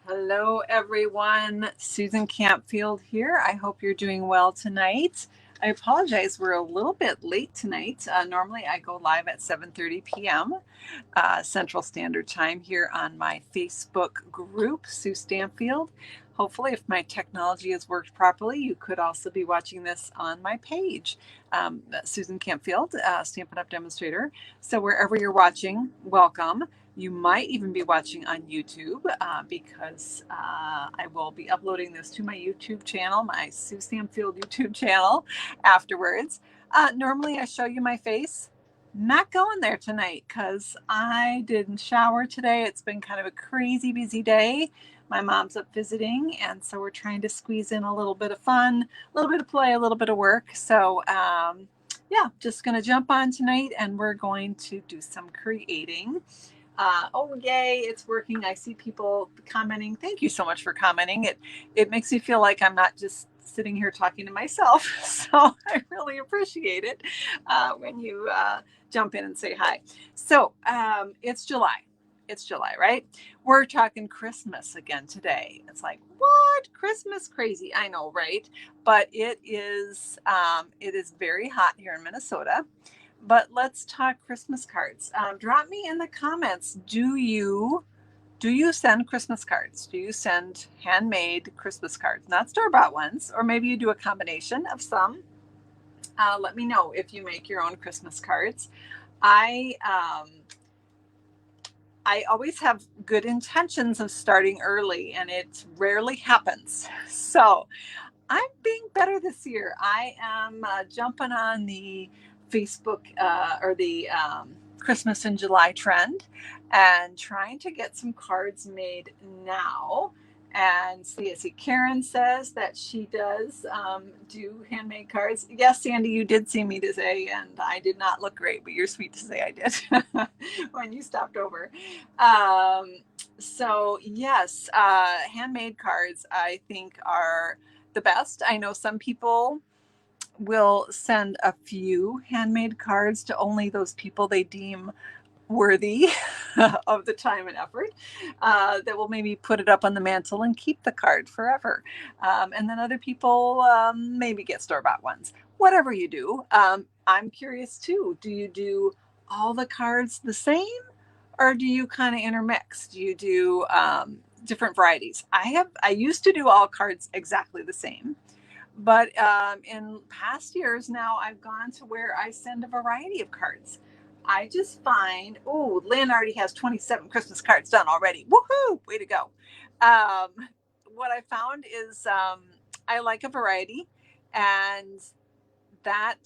Hello, everyone. Susan Campfield here. I hope you're doing well tonight. I apologize, we're a little bit late tonight. Normally, I go live at 7:30 p.m. Central Standard Time here on my Facebook group, Sue Stanfield. Hopefully, if my technology has worked properly, you could also be watching this on my page, Susan Campfield, Stampin' Up! Demonstrator. So wherever you're watching, welcome. You might even be watching on YouTube because I will be uploading this to my YouTube channel, my Sue Stanfield YouTube channel afterwards. Normally I show you my face. Not going there tonight because I didn't shower today. It's been kind of a crazy busy day. My mom's up visiting, and so we're trying to squeeze in a little bit of fun, a little bit of play, a little bit of work. So yeah, just going to jump on tonight and we're going to do some creating. Oh, yay, it's working. I see people commenting. Thank you so much for commenting. It makes me feel like I'm not just sitting here talking to myself. So I really appreciate it when you jump in and say hi. So it's July. It's July, right? We're talking Christmas again today. It's like, what? Christmas crazy. I know, right? But it is very hot here in Minnesota. But let's talk Christmas cards. Drop me in the comments. Do you send Christmas cards? Do you send handmade Christmas cards, not store-bought ones, or maybe you do a combination of some? Let me know if you make your own Christmas cards. I always have good intentions of starting early, and it rarely happens. So I'm being better this year. I am jumping on the Facebook or the Christmas in July trend and trying to get some cards made now. And see, Karen says that she does do handmade cards. Yes, Sandy, you did see me today, and I did not look great, but you're sweet to say I did when you stopped over. So yes, handmade cards I think are the best. I know some people will send a few handmade cards to only those people they deem worthy of the time and effort, that will maybe put it up on the mantle and keep the card forever. And then other people maybe get store-bought ones. Whatever you do, I'm curious too. Do you do all the cards the same, or do you kind of intermix? Do you do different varieties? I used to do all cards exactly the same, but in past years now, I've gone to where I send a variety of cards. I just find, oh, Lynn already has 27 Christmas cards done already. Woohoo! Way to go. Um, what I found is I like a variety, and that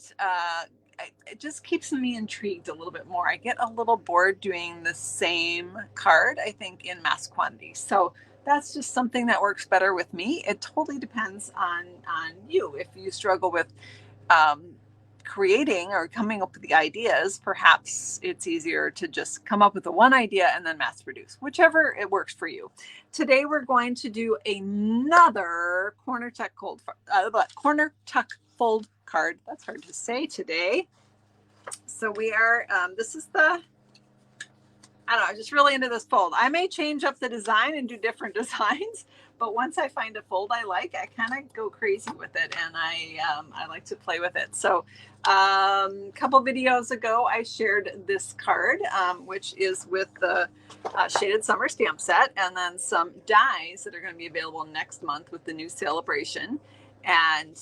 it just keeps me intrigued a little bit more. I get a little bored doing the same card, I think, in mass quantity. So that's just something that works better with me. It totally depends on you. If you struggle with um, creating or coming up with the ideas, perhaps it's easier to just come up with the one idea and then mass produce, whichever it works for you. Today we're going to do another corner tuck fold card. That's hard to say today. So we are, this is the, I don't know, I'm just really into this fold. I may change up the design and do different designs, but once I find a fold I like, I kind of go crazy with it, and I like to play with it. So a couple videos ago, I shared this card, which is with the Shaded Summer stamp set, and then some dies that are going to be available next month with the new celebration. And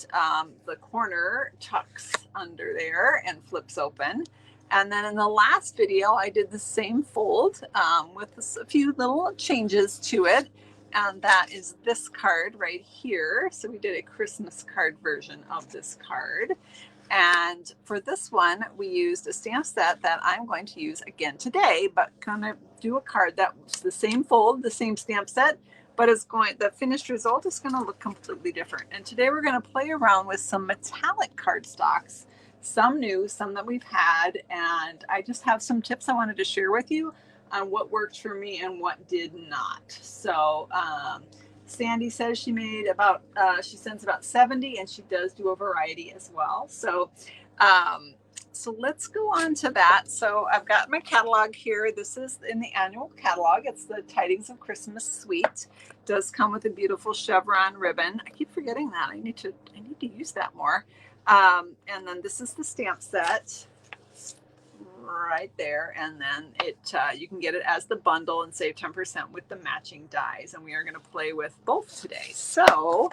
the corner tucks under there and flips open. And then in the last video, I did the same fold with a few little changes to it. And that is this card right here. So we did a Christmas card version of this card. And for this one, we used a stamp set that I'm going to use again today, but kind of do a card that was the same fold, the same stamp set, but the finished result is going to look completely different. And today we're going to play around with some metallic cardstocks, some new, some that we've had, and I just have some tips I wanted to share with you on what worked for me and what did not. So Sandy says she made she sends about 70, and she does do a variety as well. So So let's go on to that. So I've got my catalog here. This is in the annual catalog. It's the Tidings of Christmas Suite. It does come with a beautiful chevron ribbon. I keep forgetting that. I need to use that more. And then this is the stamp set right there, and then you can get it as the bundle and save 10% with the matching dies, and we are going to play with both today. So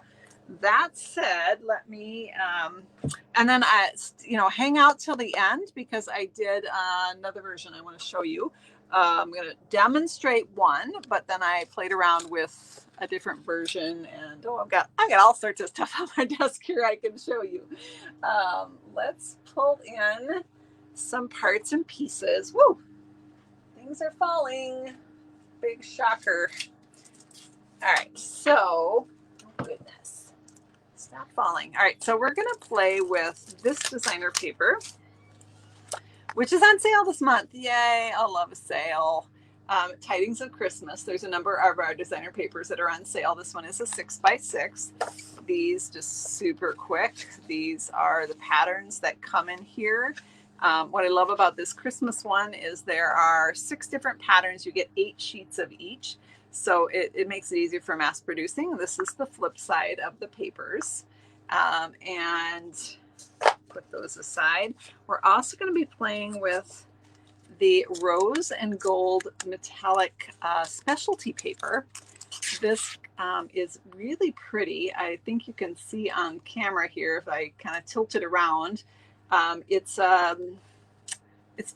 that said, let me and then I hang out till the end, because I did another version I want to show you. I'm going to demonstrate one, but then I played around with a different version, and I've got all sorts of stuff on my desk here I can show you. Let's pull in some parts and pieces. Woo! Things are falling. Big shocker. All right, so, oh goodness. Stop falling. All right, so we're going to play with this designer paper, which is on sale this month. Yay, I love a sale. Tidings of Christmas. There's a number of our designer papers that are on sale. This one is a 6x6. These just super quick. These are the patterns that come in here. What I love about this Christmas one is there are 6 different patterns. You get 8 sheets of each. So it makes it easier for mass producing. This is the flip side of the papers. And put those aside. We're also going to be playing with the rose and gold metallic specialty paper. This is really pretty. I think you can see on camera here if I kind of tilt it around. It's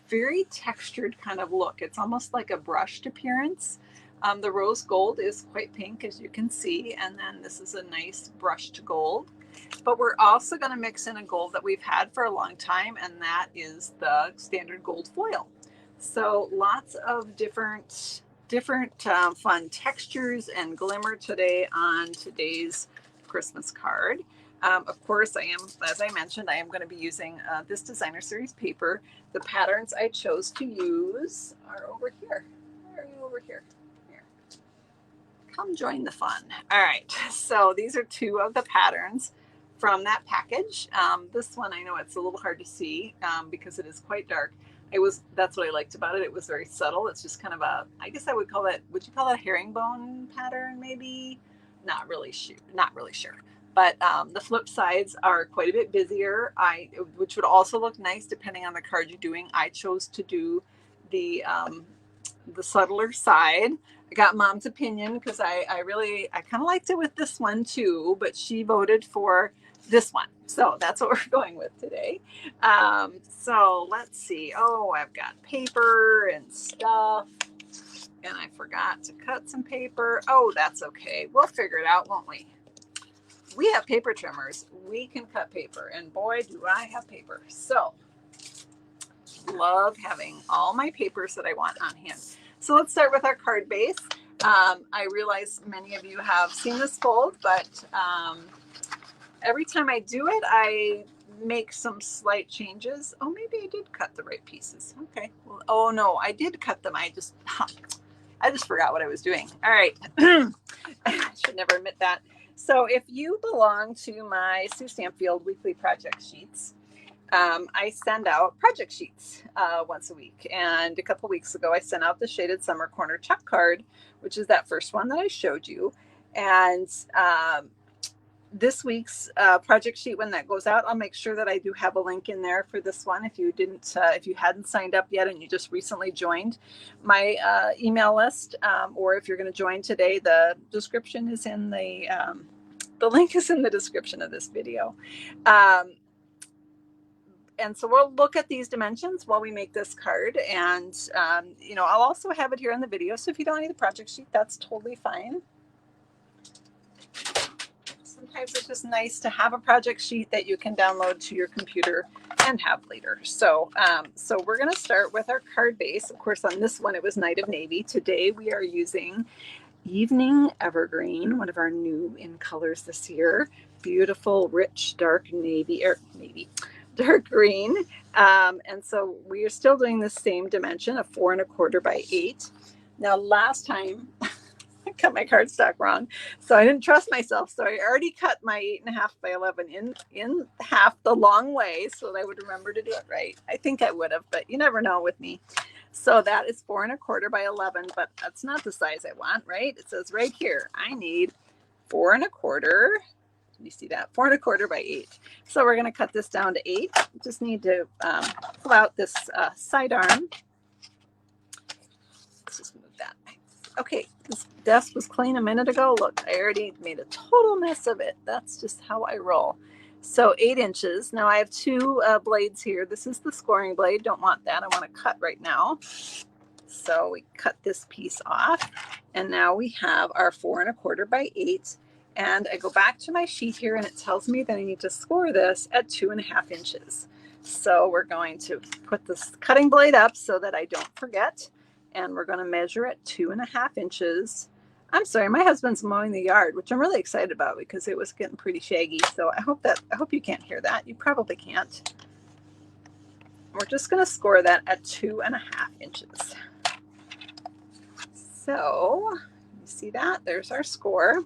very textured kind of look. It's almost like a brushed appearance. The rose gold is quite pink, as you can see, and then this is a nice brushed gold. But we're also going to mix in a gold that we've had for a long time, and that is the standard gold foil. So lots of different fun textures and glimmer today on today's Christmas card. Of course, as I mentioned, I am going to be using this designer series paper. The patterns I chose to use are over here. Where are you over here? Here. Come join the fun. All right, so these are 2 of the patterns from that package. This one, I know it's a little hard to see because it is quite dark. That's what I liked about it. It was very subtle. It's just kind of I guess I would call that, would you call that a herringbone pattern maybe? Not really sure. But the flip sides are quite a bit busier, which would also look nice depending on the card you're doing. I chose to do the subtler side. I got Mom's opinion because I kind of liked it with this one too, but she voted for this one. So that's what we're going with today. So let's see. Oh, I've got paper and stuff, and I forgot to cut some paper. Oh, that's okay. We'll figure it out, won't we? We have paper trimmers. We can cut paper, and boy, do I have paper. So love having all my papers that I want on hand. So let's start with our card base. I realize many of you have seen this fold, but every time I do it, I make some slight changes. Oh, maybe I did cut the right pieces. Okay. Well, oh no, I did cut them. I just forgot what I was doing. All right. I should never admit that. So if you belong to my Sue Stampfield weekly project sheets, I send out project sheets once a week. And a couple weeks ago, I sent out the Shaded Summer Corner Chuck card, which is that first one that I showed you. And this week's project sheet, when that goes out, I'll make sure that I do have a link in there for this one. If you hadn't signed up yet and you just recently joined my email list, or if you're going to join today, the description is in the link is in the description of this video. And so we'll look at these dimensions while we make this card. And, I'll also have it here in the video. So if you don't need the project sheet, that's totally fine. Sometimes it's just nice to have a project sheet that you can download to your computer and have later. So we're going to start with our card base. Of course, on this one, it was Night of Navy. Today, we are using Evening Evergreen, one of our new in colors this year. Beautiful, rich, dark dark green. And so we are still doing the same dimension of 4 1/4 by 8. Now, last time, I cut my cardstock wrong. So I didn't trust myself. So I already cut my 8.5 by 11 in half the long way so that I would remember to do it right. I think I would have, but you never know with me. So that is 4.25 by 11, but that's not the size I want, right? It says right here, I need 4.25. You see that? 4.25 by 8. So we're going to cut this down to 8. Just need to pull out this side arm. Let's just move that. Okay, this desk was clean a minute ago. Look, I already made a total mess of it. That's just how I roll. So 8 inches. Now I have 2 blades here. This is the scoring blade. Don't want that. I want to cut right now. So we cut this piece off. And now we have our 4.25 by 8. And I go back to my sheet here and it tells me that I need to score this at 2.5 inches. So we're going to put this cutting blade up so that I don't forget. And we're going to measure at 2.5 inches. I'm sorry, my husband's mowing the yard, which I'm really excited about because it was getting pretty shaggy. So I hope you can't hear that. You probably can't. We're just going to score that at 2.5 inches. So you see that? There's our score.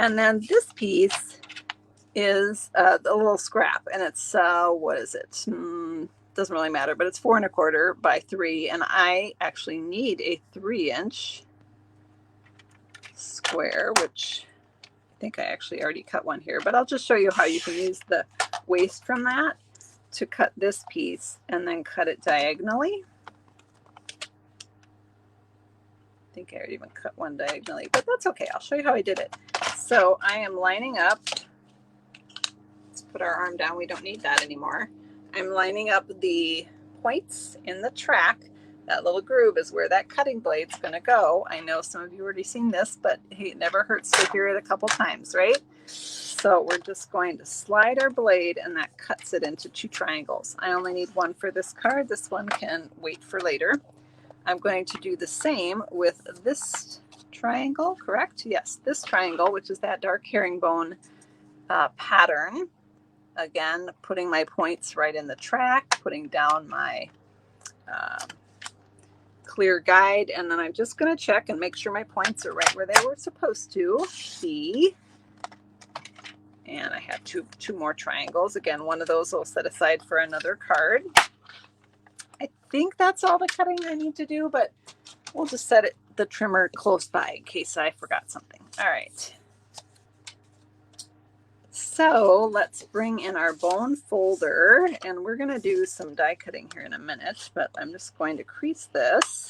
And then this piece is a little scrap, and it's what is it? Doesn't really matter, but it's 4.25 by 3, and I actually need a 3-inch square, which I think I actually already cut one here, but I'll just show you how you can use the waste from that to cut this piece and then cut it diagonally. I think I already even cut one diagonally, but that's okay. I'll show you how I did it. So I am lining up. Let's put our arm down. We don't need that anymore. I'm lining up the points in the track. That little groove is where that cutting blade's going to go. I know some of you already seen this, but hey, it never hurts to hear it a couple times, right? So we're just going to slide our blade, and that cuts it into 2 triangles. I only need one for this card. This one can wait for later. I'm going to do the same with this triangle, correct? Yes, this triangle, which is that dark herringbone pattern. Again, putting my points right in the track, putting down my clear guide, and then I'm just going to check and make sure my points are right where they were supposed to be. And I have two more triangles. Again, one of those I'll set aside for another card. I think that's all the cutting I need to do, but we'll just set the trimmer close by in case I forgot something. All right. So let's bring in our bone folder, and we're going to do some die cutting here in a minute, but I'm just going to crease this.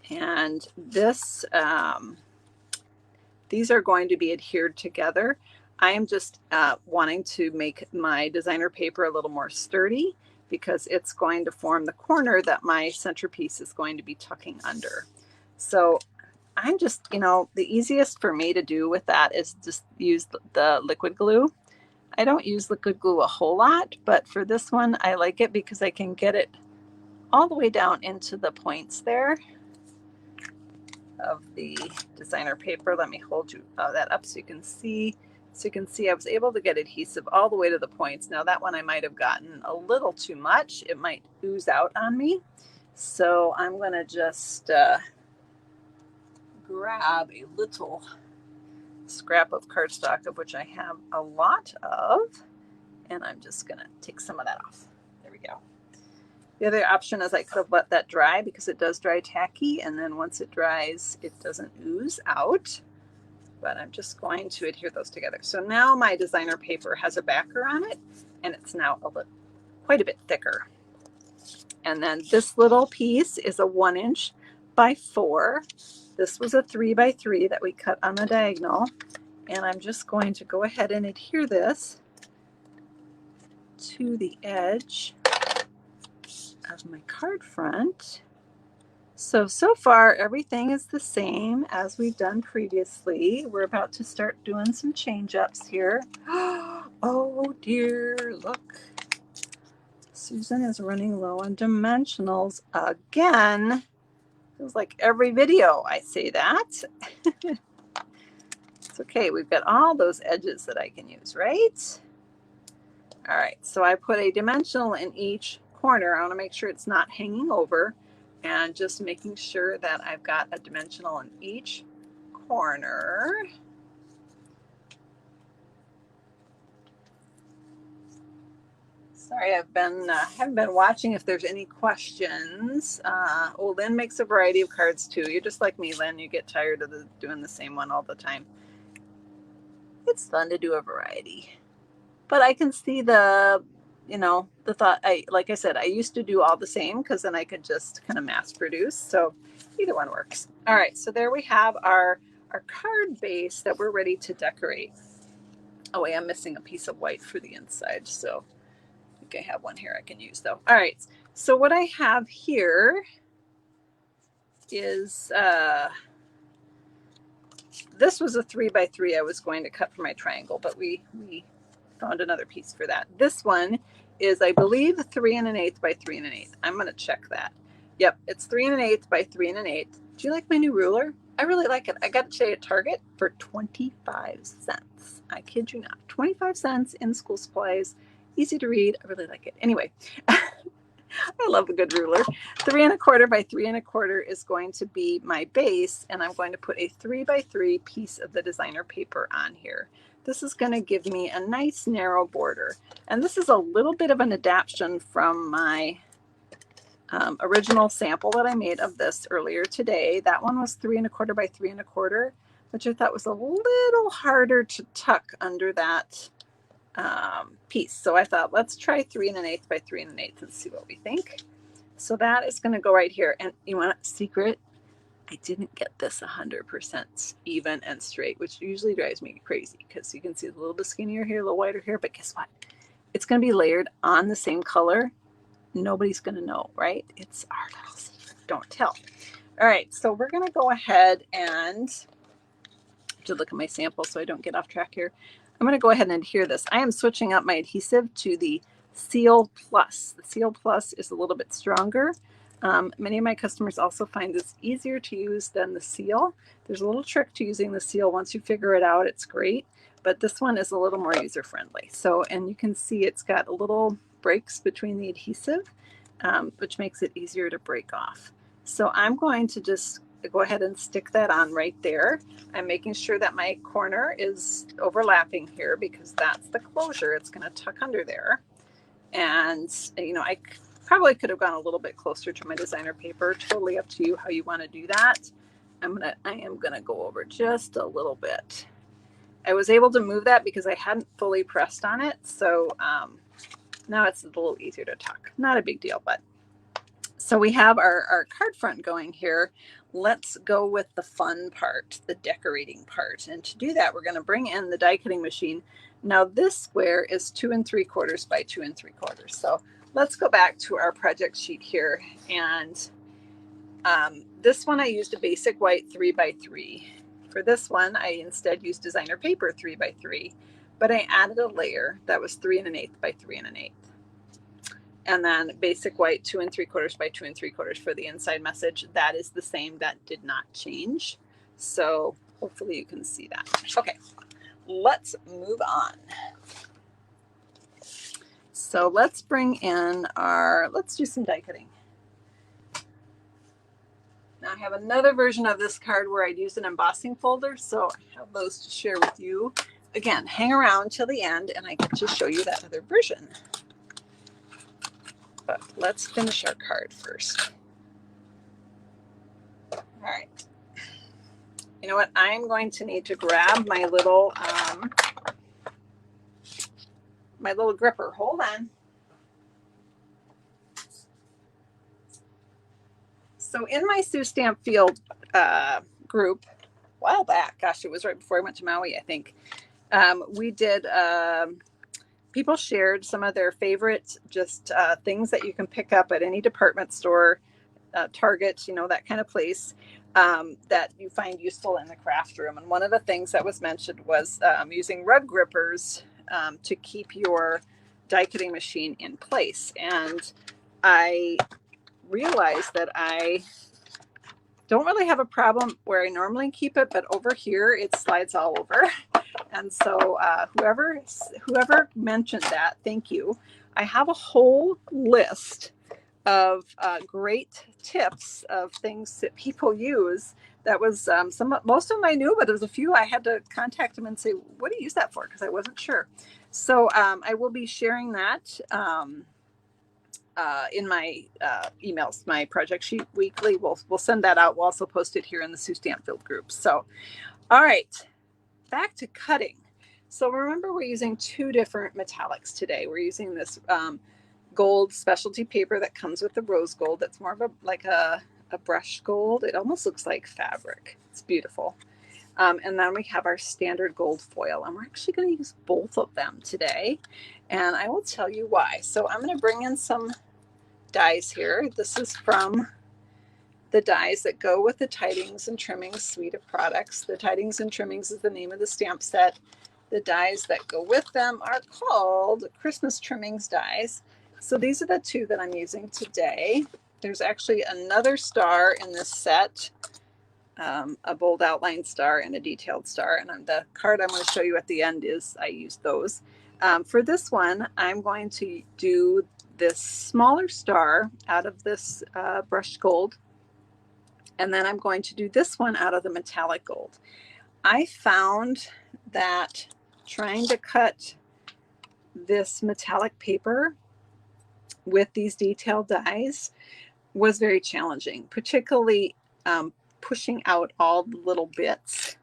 And this, these are going to be adhered together. I am just wanting to make my designer paper a little more sturdy because it's going to form the corner that my centerpiece is going to be tucking under. So I'm just, the easiest for me to do with that is just use the liquid glue. I don't use liquid glue a whole lot, but for this one, I like it because I can get it all the way down into the points there of the designer paper. Let me hold that up so you can see. So you can see I was able to get adhesive all the way to the points. Now that one I might have gotten a little too much. It might ooze out on me. So I'm going to just grab a little scrap of cardstock, of which I have a lot of, and I'm just going to take some of that off. There we go. The other option is I could have let that dry because it does dry tacky, and then once it dries, it doesn't ooze out. But I'm just going to adhere those together. So now my designer paper has a backer on it, and it's now quite a bit thicker. And then this little piece is a 1-inch by 4. This was a 3 by 3 that we cut on the diagonal. And I'm just going to go ahead and adhere this to the edge of my card front. So far everything is the same as we've done previously. We're about to start doing some change ups here. Oh dear, look. Susan is running low on dimensionals again. Feels like every video I say that. It's okay, we've got all those edges that I can use, right? All right, so I put a dimensional in each corner. I want to make sure it's not hanging over. and just making sure that I've got a dimensional in each corner. Sorry, haven't been watching if there's any questions. Oh, Lynn makes a variety of cards too. You're just like me, Lynn. You get tired of doing the same one all the time. It's fun to do a variety, but I can see the thought. Like I said, I used to do all the same because then I could just kind of mass produce. So either one works. All right, so there we have our card base that we're ready to decorate. Oh wait, I'm missing a piece of white for the inside, so I think I have one here I can use though. All right, so what I have here is this was a 3x3 I was going to cut for my triangle, but we found another piece for that. This one is, I believe, 3 1/8 by 3 1/8. I'm going to check that. Yep, it's 3 1/8 by 3 1/8. Do you like my new ruler? I really like it. I got it today at Target for 25 cents. I kid you not. 25 cents in school supplies. Easy to read. I really like it. Anyway, I love a good ruler. 3 1/4 by 3 1/4 is going to be my base, and I'm going to put a 3x3 piece of the designer paper on here. This is going to give me a nice narrow border, and this is a little bit of an adaptation from my original sample that I made of this earlier today. That one was 3 1/4 by 3 1/4, which I thought was a little harder to tuck under that piece. So I thought, let's try 3 1/8 by 3 1/8 and see what we think. So that is going to go right here. And you want a secret? I didn't get this 100% even and straight, which usually drives me crazy because you can see a little bit skinnier here, a little wider here. But guess what? It's going to be layered on the same color. Nobody's going to know, right? It's our little secret. Don't tell. All right, so we're going to go ahead and to look at my sample so I don't get off track here. I'm going to go ahead and adhere this. I am switching up my adhesive to the Seal Plus. The Seal Plus is a little bit stronger. Many of my customers also find this easier to use than the Seal. There's a little trick to using the Seal. Once you figure it out, it's great. But this one is a little more user-friendly. So, and you can see it's got a little breaks between the adhesive, which makes it easier to break off. So I'm going to just go ahead and stick that on right there. I'm making sure that my corner is overlapping here because that's the closure. It's going to tuck under there. And, you know, I probably could have gone a little bit closer to my designer paper. Totally up to you how you want to do that. I am going to go over just a little bit. I was able to move that because I hadn't fully pressed on it. So now it's a little easier to tuck. Not a big deal, but so we have our card front going here. Let's go with the fun part, the decorating part. And to do that, we're going to bring in the die cutting machine. Now this square is 2 3/4 by 2 3/4. So let's go back to our project sheet here. And this one I used a basic white 3x3. For this one, I instead used designer paper 3x3, but I added a layer that was 3 1/8 by 3 1/8. And then basic white 2 3/4 by 2 3/4 for the inside message. That is the same. That did not change. So hopefully you can see that. Okay, let's move on. So let's bring in let's do some die cutting. Now I have another version of this card where I'd use an embossing folder. So I have those to share with you. Again, hang around till the end and I get to show you that other version. But let's finish our card first. All right. You know what? I'm going to need to grab my little gripper. Hold on. So in my Sue Stampfield group, a while back, gosh, it was right before I went to Maui, I think, we did people shared some of their favorite just things that you can pick up at any department store, Target, you know, that kind of place that you find useful in the craft room. And one of the things that was mentioned was using rug grippers to keep your die cutting machine in place. And I realized that I don't really have a problem where I normally keep it, but over here it slides all over. And so whoever mentioned that, thank you. I have a whole list of great tips of things that people use. That was most of them I knew, but there was a few I had to contact them and say, what do you use that for? Because I wasn't sure. So I will be sharing that in my emails, my project sheet weekly. We'll send that out. We'll also post it here in the Sue Stanfield group. So, all right, back to cutting. So remember, we're using two different metallics today. We're using this gold specialty paper that comes with the rose gold. That's more of a brush gold. It almost looks like fabric. It's beautiful. And then we have our standard gold foil, and we're actually going to use both of them today. And I will tell you why. So I'm going to bring in some dies here. This is from the dies that go with the Tidings and Trimmings suite of products. The Tidings and Trimmings is the name of the stamp set. The dies that go with them are called Christmas Trimmings dies. So these are the two that I'm using today. There's actually another star in this set, a bold outline star and a detailed star. And the card I'm going to show you at the end is I used those. For this one, I'm going to do this smaller star out of this brushed gold. And then I'm going to do this one out of the metallic gold. I found that trying to cut this metallic paper with these detailed dies was very challenging, particularly pushing out all the little bits.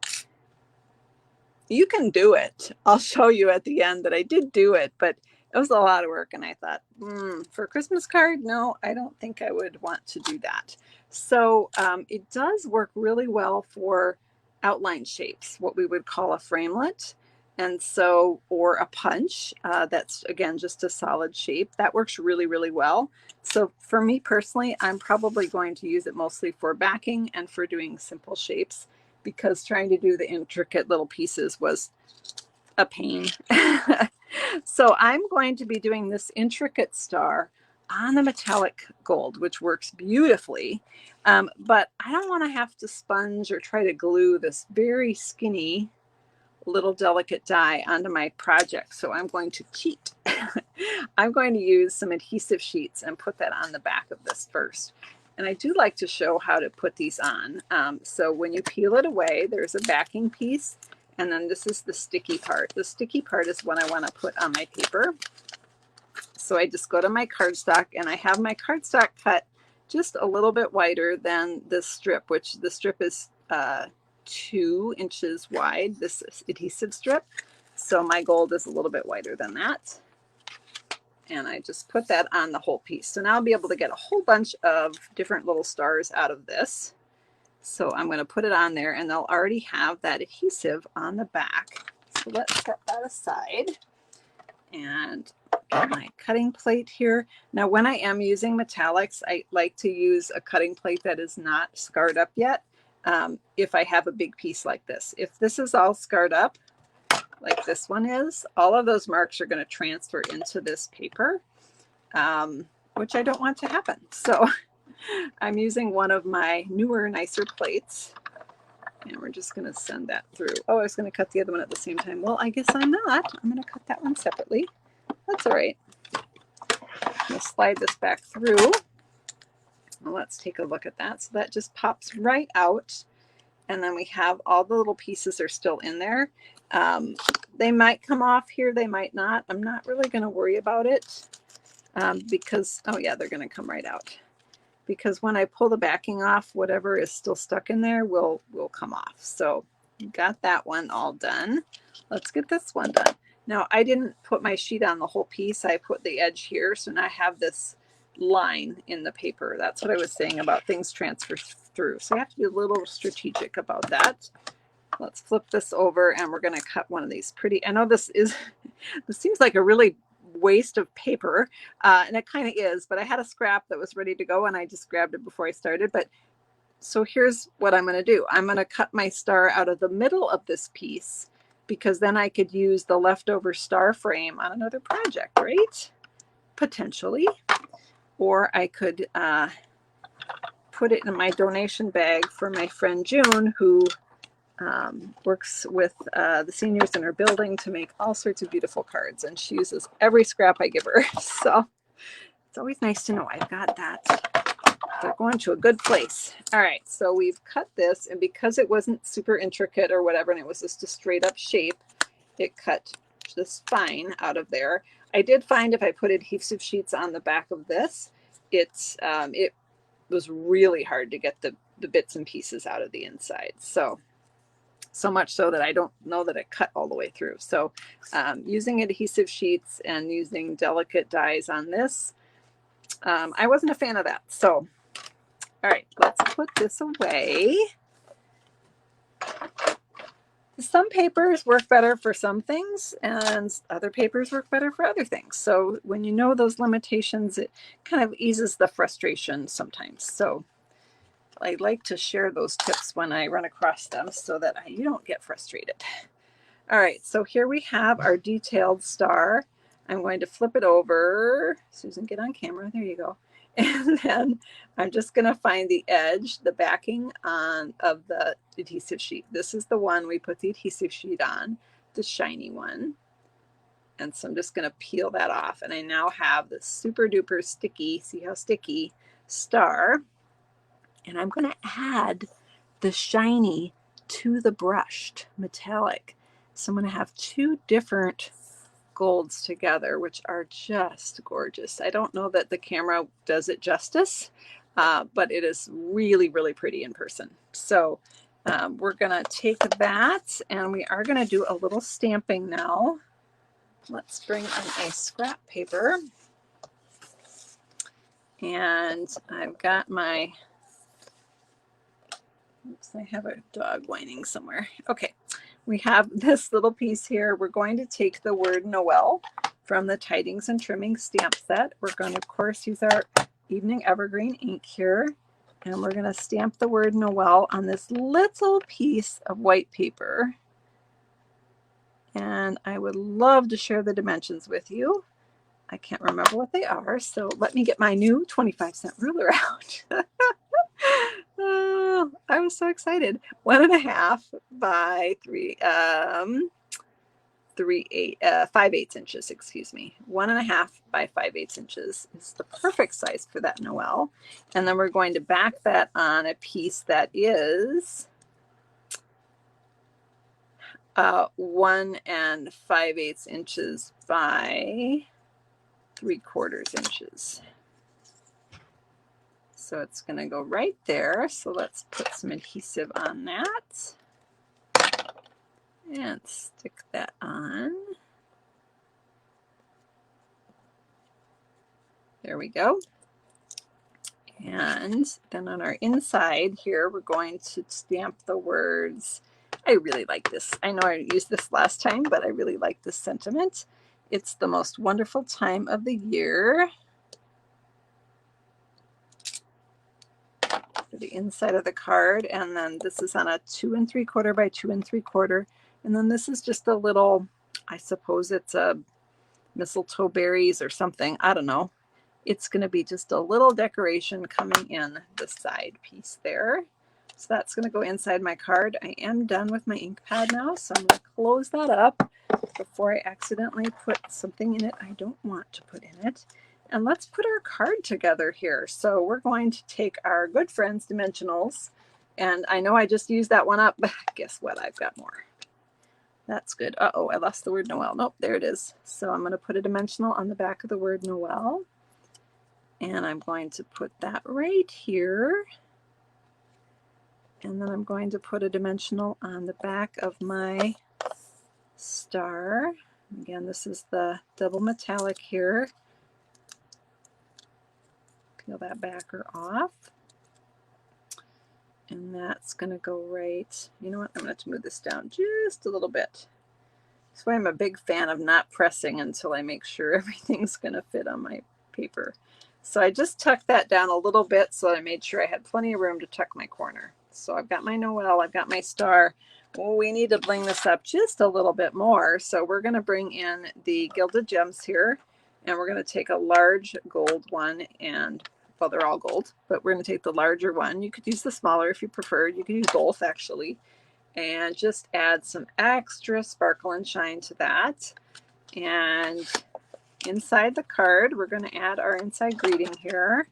You can do it. I'll show you at the end that I did do it, but it was a lot of work. And I thought, for a Christmas card, no, I don't think I would want to do that. So it does work really well for outline shapes, what we would call a framelit. And so, or a punch, that's again, just a solid shape. That works really, really well. So for me personally, I'm probably going to use it mostly for backing and for doing simple shapes, because trying to do the intricate little pieces was a pain. So I'm going to be doing this intricate star on the metallic gold, which works beautifully. But I don't want to have to sponge or try to glue this very skinny little delicate die onto my project. So I'm going to cheat. I'm going to use some adhesive sheets and put that on the back of this first. And I do like to show how to put these on. So when you peel it away, there's a backing piece, and then this is the sticky part. The sticky part is what I want to put on my paper. So I just go to my cardstock, and I have my cardstock cut just a little bit wider than this strip, which the strip is 2 inches wide, this adhesive strip. So my gold is a little bit wider than that. And I just put that on the whole piece. So now I'll be able to get a whole bunch of different little stars out of this. So I'm going to put it on there, and they'll already have that adhesive on the back. So let's set that aside and get my cutting plate here. Now, when I am using metallics, I like to use a cutting plate that is not scarred up yet. If I have a big piece like this, if this is all scarred up, like this one is, all of those marks are going to transfer into this paper, which I don't want to happen. So I'm using one of my newer, nicer plates, and we're just going to send that through. Oh, I was going to cut the other one at the same time. Well, I guess I'm not. I'm going to cut that one separately. That's all right. I'm going to slide this back through. Well, let's take a look at that. So that just pops right out. And then we have all the little pieces are still in there. They might come off here, they might not. I'm not really going to worry about it because, oh yeah, they're going to come right out. Because when I pull the backing off, whatever is still stuck in there will come off. So got that one all done. Let's get this one done. Now, I didn't put my sheet on the whole piece. I put the edge here, so now I have this line in the paper. That's what I was saying about things transfer through. So you have to be a little strategic about that. Let's flip this over, and we're going to cut one of these pretty. I know this seems like a really waste of paper, and it kind of is, but I had a scrap that was ready to go, and I just grabbed it before I started. But so here's what I'm going to do. I'm going to cut my star out of the middle of this piece, because then I could use the leftover star frame on another project, right? Potentially. Or I could put it in my donation bag for my friend June, who works with the seniors in her building to make all sorts of beautiful cards. And she uses every scrap I give her. So It's always nice to know I've got that. They're going to a good place. All right, so we've cut this, and because it wasn't super intricate or whatever, and it was just a straight up shape, it cut just fine out of there. I did find if I put adhesive sheets on the back of this, it was really hard to get the bits and pieces out of the inside. So much so that I don't know that it cut all the way through. So using adhesive sheets and using delicate dies on this, I wasn't a fan of that. So, all right, let's put this away. Some papers work better for some things and other papers work better for other things. So when you know those limitations, it kind of eases the frustration sometimes. So I like to share those tips when I run across them so that you don't get frustrated. All right, so here we have our detailed star. I'm going to flip it over. Susan, get on camera. There you go. And then I'm just going to find the edge, the backing of the adhesive sheet. This is the one we put the adhesive sheet on, the shiny one. And so I'm just going to peel that off. And I now have the super duper sticky, see how sticky, star. And I'm going to add the shiny to the brushed metallic. So I'm going to have two different golds together, which are just gorgeous. I don't know that the camera does it justice, but it is really, really pretty in person. So we're going to take that and we are going to do a little stamping now. Let's bring in a scrap paper. And I've got my, oops, I have a dog whining somewhere. Okay. We have this little piece here. We're going to take the word Noel from the Tidings and Trimming stamp set. We're going to, of course, use our Evening Evergreen ink here. And we're going to stamp the word Noel on this little piece of white paper. And I would love to share the dimensions with you. I can't remember what they are, so let me get my new 25-cent ruler out. Oh, I was so excited. 1.5 by 5/8 inches, excuse me. 1.5 by 5/8 inches is the perfect size for that Noel. And then we're going to back that on a piece that is 1 5/8 inches by 3/4 inches. So it's going to go right there. So let's put some adhesive on that and stick that on. There we go. And then on our inside here, we're going to stamp the words. I really like this. I know I used this last time, but I really like this sentiment. It's the most wonderful time of the year. For the inside of the card, and then this is on a 2 3/4 by 2 3/4, and then this is just a little, I suppose it's a mistletoe berries or something, I don't know. It's going to be just a little decoration coming in the side piece there. So that's going to go inside my card. I am done with my ink pad now, so I'm going to close that up before I accidentally put something in it I don't want to put in it. And let's put our card together here. So we're going to take our Good Friends dimensionals, and I know I just used that one up, but guess what? I've got more. That's good. Uh-oh, I lost the word Noel. Nope, there it is. So I'm going to put a dimensional on the back of the word Noel, and I'm going to put that right here. And then I'm going to put a dimensional on the back of my star. Again, this is the double metallic here. Peel that backer off. And that's going to go right. You know what? I'm going to move this down just a little bit. That's why I'm a big fan of not pressing until I make sure everything's going to fit on my paper. So I just tucked that down a little bit so I made sure I had plenty of room to tuck my corner. So I've got my Noel, I've got my star. Well, we need to bring this up just a little bit more. So we're going to bring in the Gilded Gems here, and we're going to take a large gold one, and well, they're all gold, but we're going to take the larger one. You could use the smaller if you preferred. You could use both actually, and just add some extra sparkle and shine to that. And inside the card, we're going to add our inside greeting here.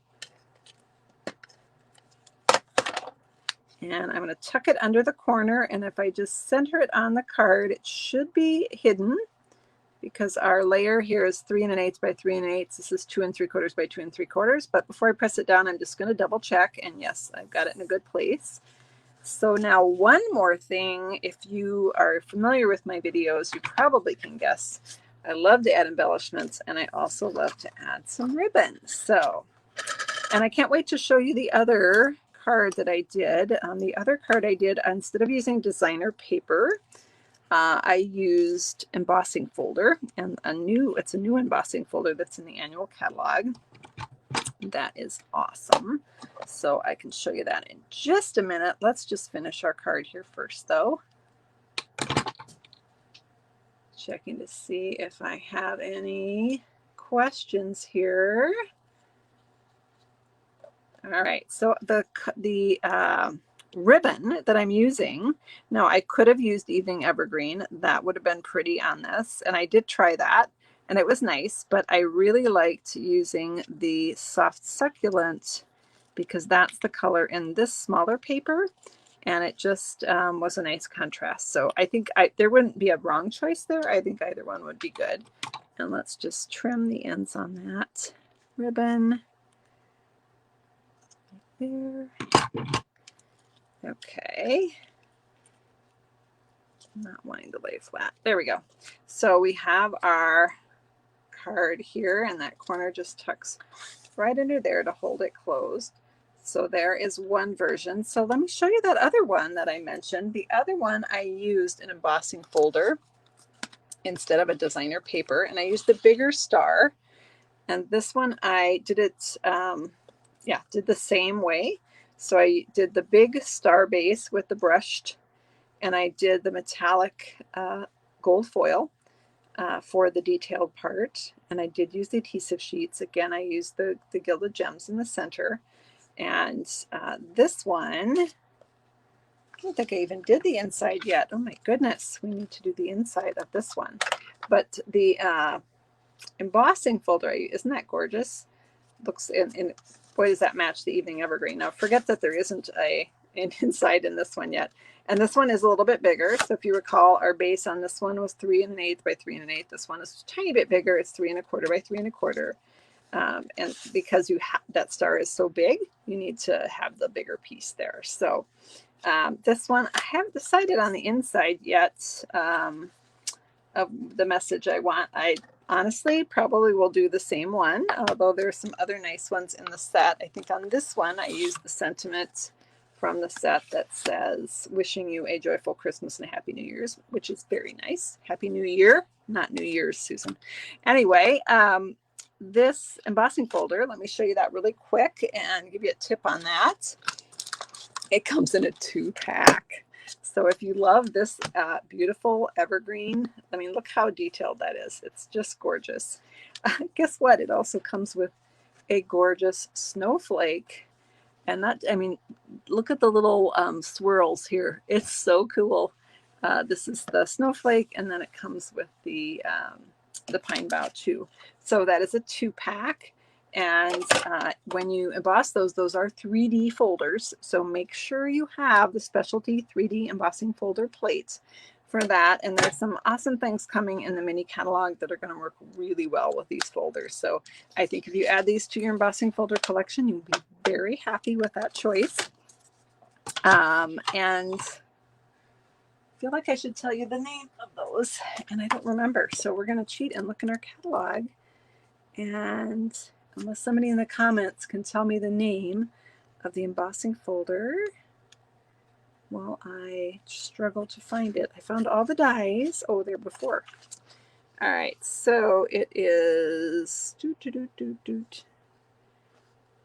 And I'm going to tuck it under the corner, and if I just center it on the card, it should be hidden because our layer here is 3 1/8 by 3 1/8. This is 2 3/4 by 2 3/4. But before I press it down, I'm just going to double check, and yes, I've got it in a good place. So now one more thing, if you are familiar with my videos, you probably can guess I love to add embellishments, and I also love to add some ribbons. So, and I can't wait to show you the other card that I did. The other card I did, instead of using designer paper, I used embossing folder, and it's a new embossing folder that's in the annual catalog. That is awesome. So I can show you that in just a minute. Let's just finish our card here first, though. Checking to see if I have any questions here. All right, so the ribbon that I'm using, now I could have used Evening Evergreen. That would have been pretty on this, and I did try that, and it was nice, but I really liked using the Soft Succulent because that's the color in this smaller paper, and it just was a nice contrast. So I think there wouldn't be a wrong choice there. I think either one would be good. And let's just trim the ends on that ribbon. There. Okay. Not wanting to lay flat. There we go. So we have our card here, and that corner just tucks right under there to hold it closed. So there is one version. So let me show you that other one that I mentioned. The other one I used an embossing folder instead of a designer paper, and I used the bigger star. And this one I did it, did the same way. So I did the big star base with the brushed, and I did the metallic gold foil for the detailed part. And I did use the adhesive sheets. Again, I used the gilded gems in the center. And this one, I don't think I even did the inside yet. Oh my goodness, we need to do the inside of this one. But the embossing folder, isn't that gorgeous? Looks in boy, does that match the Evening Evergreen. Now forget that there isn't an inside in this one yet. And this one is a little bit bigger. So if you recall, our base on this one was 3 1/8 by 3 1/8. This one is a tiny bit bigger. It's 3 1/4 by 3 1/4. And because that star is so big, you need to have the bigger piece there. So this one, I haven't decided on the inside yet of the message I want. I honestly probably will do the same one, although there's some other nice ones in the set. I think on this one, I used the sentiment from the set that says, wishing you a joyful Christmas and a Happy New Year's, which is very nice. Happy New Year, not New Year's, Susan. Anyway, this embossing folder, let me show you that really quick and give you a tip on that. It comes in a 2-pack. So if you love this beautiful evergreen, I mean, look how detailed that is. It's just gorgeous. Guess what? It also comes with a gorgeous snowflake. And that, I mean, look at the little swirls here. It's so cool. This is the snowflake, and then it comes with the pine bough too. So that is a 2-pack. And when you emboss those are 3D folders. So make sure you have the specialty 3D embossing folder plates for that. And there's some awesome things coming in the mini catalog that are going to work really well with these folders. So I think if you add these to your embossing folder collection, you'll be very happy with that choice. And I feel like I should tell you the name of those, and I don't remember. So we're going to cheat and look in our catalog. And unless somebody in the comments can tell me the name of the embossing folder, well, I struggle to find it. I found all the dies. Oh, there before. All right, so it is.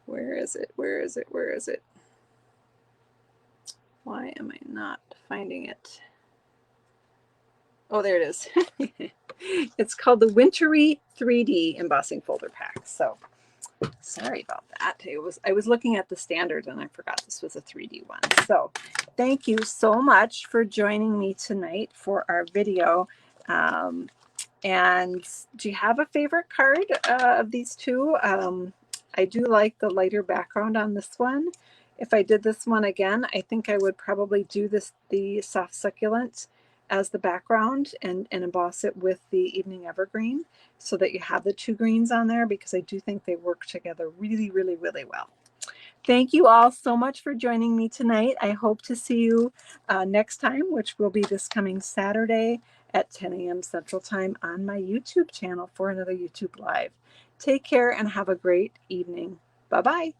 Where is it? Where is it? Where is it? Why am I not finding it? Oh, there it is. It's called the Wintry 3D Embossing Folder Pack. So sorry about that. I was looking at the standard and I forgot this was a 3D one. So thank you so much for joining me tonight for our video. And do you have a favorite card of these two? I do like the lighter background on this one. If I did this one again, I think I would probably do the soft succulent as the background and emboss it with the evening evergreen so that you have the two greens on there, because I do think they work together really, really, really well. Thank you all so much for joining me tonight. I hope to see you next time, which will be this coming Saturday at 10 a.m. Central Time on my YouTube channel for another YouTube Live. Take care and have a great evening. Bye-bye.